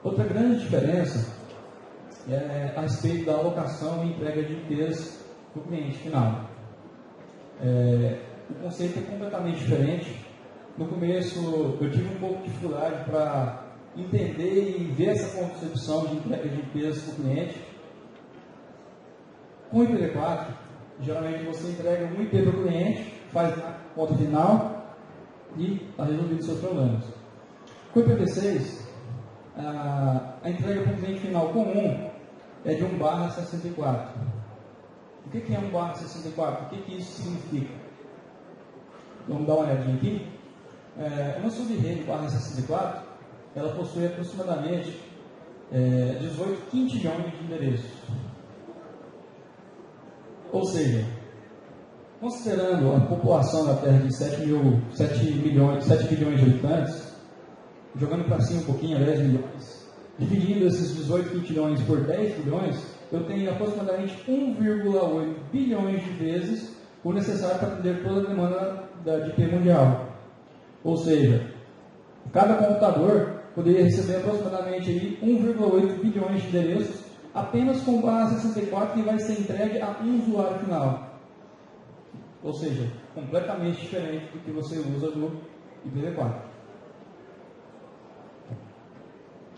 Outra grande diferença é a respeito da alocação e entrega de IPs para o cliente final. O conceito é completamente diferente. No começo eu tive um pouco de dificuldade para entender e ver essa concepção de entrega de IPs para o cliente. Com o IPv4, geralmente você entrega um IP para o cliente, faz a conta final e está resolvido os seus problemas. Com o IPv6, a entrega para o cliente final comum é de 1/64. O que é 1/64? O que isso significa? Vamos dar uma olhadinha aqui. Uma subrede /64, ela possui aproximadamente 18 quintilhões de endereços. Ou seja, considerando a população da Terra de 7 bilhões de habitantes, jogando para cima um pouquinho, 10 milhões, dividindo esses 18 quintilhões por 10 bilhões, eu tenho aproximadamente 1,8 bilhões de vezes o necessário para atender toda a demanda de IP mundial. Ou seja, cada computador poderia receber aproximadamente 1,8 bilhões de endereços apenas com /64 que vai ser entregue a um usuário final. Ou seja, completamente diferente do que você usa no IPv4.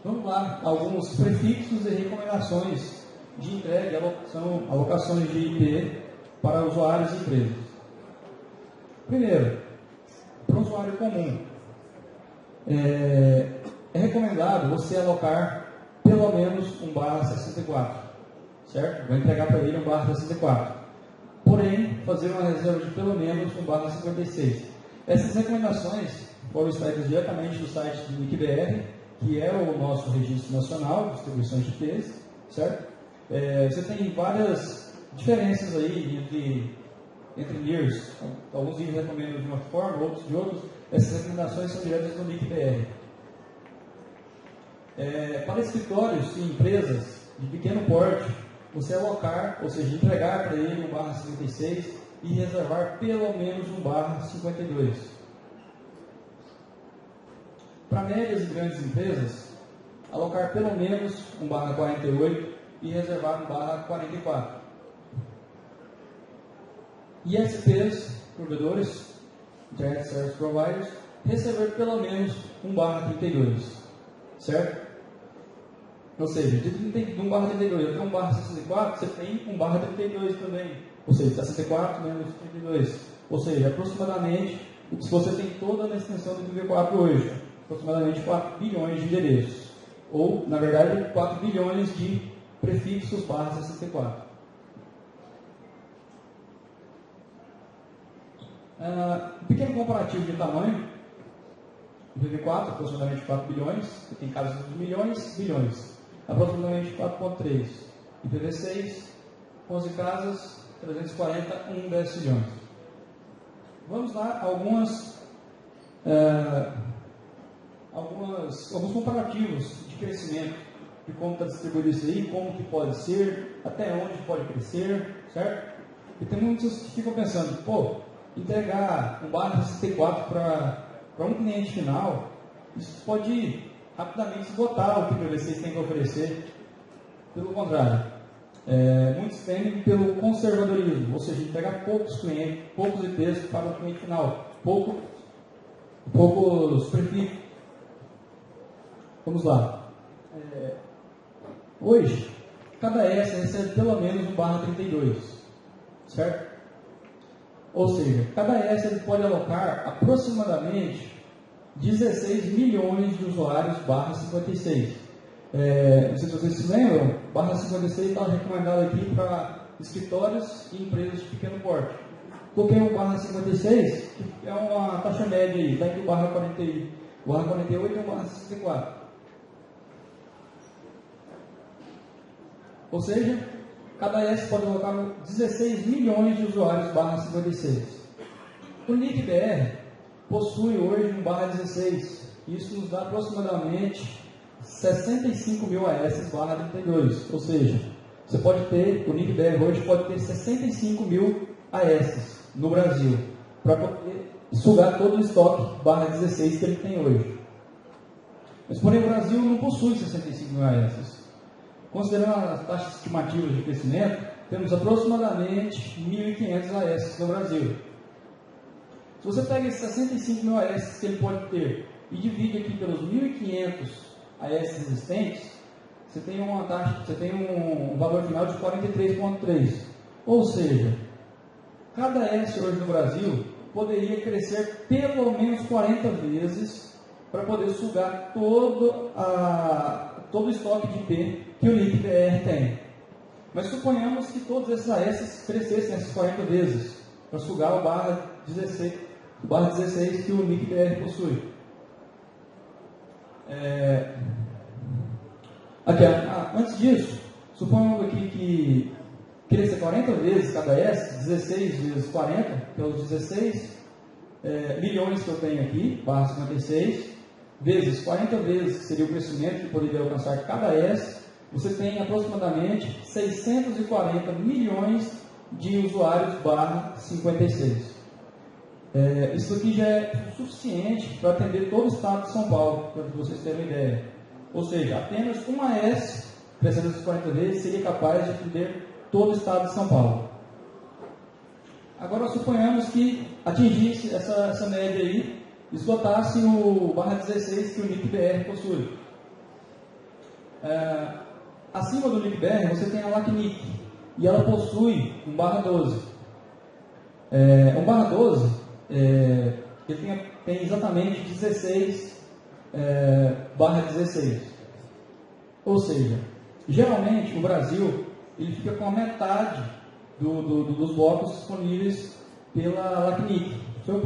Vamos lá, alguns prefixos e recomendações de entrega e alocações de IP para usuários e empresas. Primeiro, para o usuário comum, é recomendado você alocar pelo menos 1/64, certo? Vai entregar para ele 1/64. Porém, fazer uma reserva de pelo menos 1/56. Essas recomendações foram extraídas diretamente do site do NICBR, que é o nosso registro nacional de distribuição de IPs, certo? Você tem várias diferenças aí entre NIRs. Alguns NIRs recomendam de uma forma, outros de outros. Essas recomendações são diretas do NICBR. Para escritórios e empresas de pequeno porte, você alocar, ou seja, entregar para ele 1/56 e reservar pelo menos 1/52. Para médias e grandes empresas, alocar pelo menos 1/48 e reservar 1/44. ISPs, provedores, Internet Service Providers, receber pelo menos 1/32, certo? Ou seja, de 1/32 até 1/64, você tem 1/32 também. Ou seja, 64 menos 32. Ou seja, aproximadamente, se você tem toda a extensão do IPv4 hoje, aproximadamente 4 bilhões de endereços. Ou, na verdade, 4 bilhões de prefixos /64. Um pequeno comparativo de tamanho. IPv4, aproximadamente 4 bilhões. Tem casos de milhões, bilhões. Aproximadamente 4,3. IPv6, 11 casas, 340, 1 decilhões. Vamos lá, alguns comparativos de crescimento, de como está distribuído isso aí, como que pode ser, até onde pode crescer, certo? E tem muitos que ficam pensando, entregar 1/64 para um cliente final, isso pode rapidamente esgotar o que o IPv6 tem que oferecer. Pelo contrário, muitos temem pelo conservadorismo, ou seja, entregar poucos clientes, poucos IPs para o cliente final, poucos prefixos. Vamos lá. Hoje, cada S recebe pelo menos 1/32, certo? Ou seja, cada S ele pode alocar aproximadamente 16 milhões de usuários /56. Não sei se vocês se lembram, /56 está recomendado aqui para escritórios e empresas de pequeno porte. Coloquei o /56, que é uma taxa média aí, está entre o /48 e o /64. Ou seja, cada S pode alocar 16 milhões de usuários /56. O NICBR possui hoje 1/16. Isso nos dá aproximadamente 65 mil AS /32. Ou seja, você pode ter, o NICBR hoje pode ter 65 mil AS no Brasil, para poder sugar todo o estoque /16 que ele tem hoje. Mas, porém, o Brasil não possui 65 mil AS. Considerando as taxas estimativas de crescimento, temos aproximadamente 1.500 AS no Brasil. Se você pega esses 65 mil AS que ele pode ter e divide aqui pelos 1.500 AS existentes, você tem uma taxa, você tem um valor final de 43,3. Ou seja, cada AS hoje no Brasil poderia crescer pelo menos 40 vezes para poder sugar todo o estoque de IP que o NIC-BR tem. Mas suponhamos que todos esses AS crescessem essas 40 vezes para sugar o barra 16 que o NIC-BR possui. Antes disso, suponhamos aqui que cresça 40 vezes cada AS, 16 vezes 40, que é os 16 milhões que eu tenho aqui, barra 56, vezes 40 vezes, que seria o crescimento que poderia alcançar cada AS, você tem aproximadamente 640 milhões de usuários barra 56. Isso aqui já é suficiente para atender todo o estado de São Paulo, para vocês terem uma ideia. Ou seja, apenas uma AS, crescendo essas 40 vezes, seria capaz de atender todo o estado de São Paulo. Agora, suponhamos que atingisse essa média aí, esgotasse o barra 16 que o NIC-BR possui. Acima do NIC-BR, você tem a LACNIC, e ela possui um barra 12. Um barra 12, ele tem exatamente 16 barra 16. Ou seja, geralmente o Brasil ele fica com a metade dos blocos disponíveis pela LACNIC. Foi o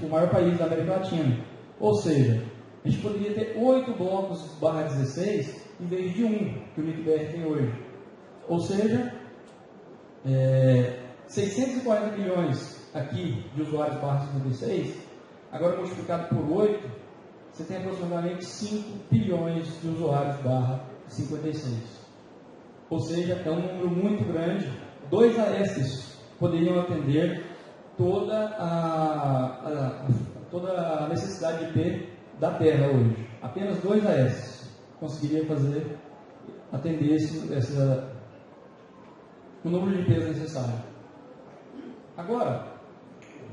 maior país da América Latina. Ou seja, a gente poderia ter 8 blocos barra 16 em vez de 1 que o NIC-BR tem hoje. Ou seja, 640 milhões aqui de usuários barra 56, agora multiplicado por 8, você tem aproximadamente 5 bilhões de usuários barra 56. Ou seja, é um número muito grande. 2 AS poderiam atender toda a necessidade de IP da Terra hoje. Apenas 2 AS conseguiria atender o número de IPs necessário. Agora,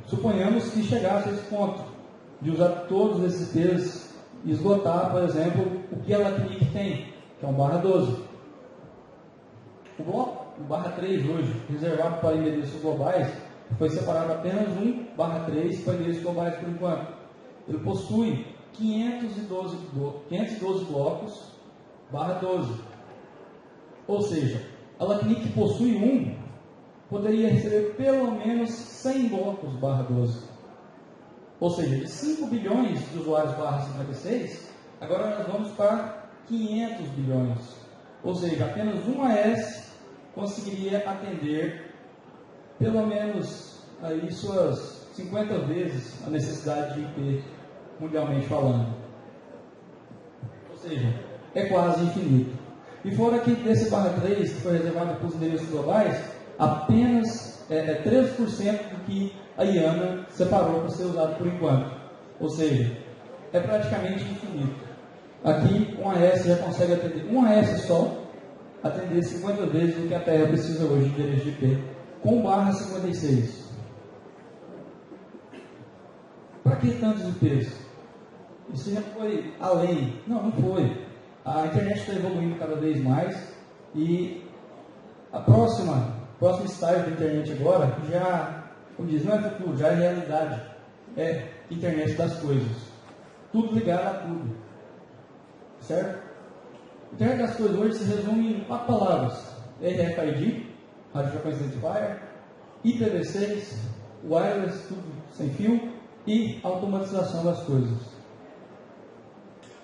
suponhamos que chegasse a esse ponto de usar todos esses IPs e esgotar, por exemplo, o que a LACNIC tem, que é um barra 12. O bloco, o barra 3 hoje, reservado para endereços globais, foi separado apenas 1 barra 3 para endereços globais por enquanto. Ele possui 512 blocos barra 12. Ou seja, a LACNIC possui 1, poderia receber pelo menos 100 blocos barra 12. Ou seja, de 5 bilhões de usuários barra 56, agora nós vamos para 500 bilhões. Ou seja, apenas uma AS conseguiria atender pelo menos aí suas 50 vezes a necessidade de IP mundialmente falando. Ou seja, é quase infinito. E fora que desse barra 3, que foi reservado para os endereços globais, apenas 13% do que a IANA separou para ser usado por enquanto. Ou seja, é praticamente infinito. Aqui, um AS já consegue atender, um AS só, atender 50 vezes o que a Terra precisa hoje de endereço de IP, com barra 56. Para que tantos IPs? Isso já foi além. Não foi. A internet está evoluindo cada vez mais e a próximo estágio da internet agora já, como diz, não é futuro, já é realidade. É internet das coisas. Tudo ligado a tudo. Certo? Internet das coisas hoje se resume em 4 palavras: RFID, Radio Frequency Identifier, IPv6, wireless, tudo sem fio, e automatização das coisas.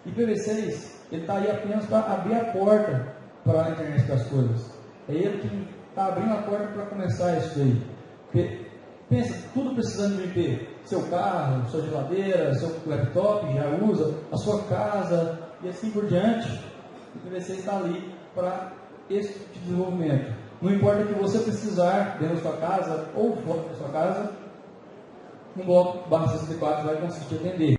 IPv6, ele está aí apenas para abrir a porta para a internet das coisas. É ele que está abrindo a porta para começar isso daí. Porque, pensa, tudo precisando de IP. Seu carro, sua geladeira, seu laptop já usa, a sua casa e assim por diante. O IPv6 está ali para esse tipo de desenvolvimento. Não importa o que você precisar dentro da sua casa ou fora da sua casa, um bloco barra 64 vai conseguir atender.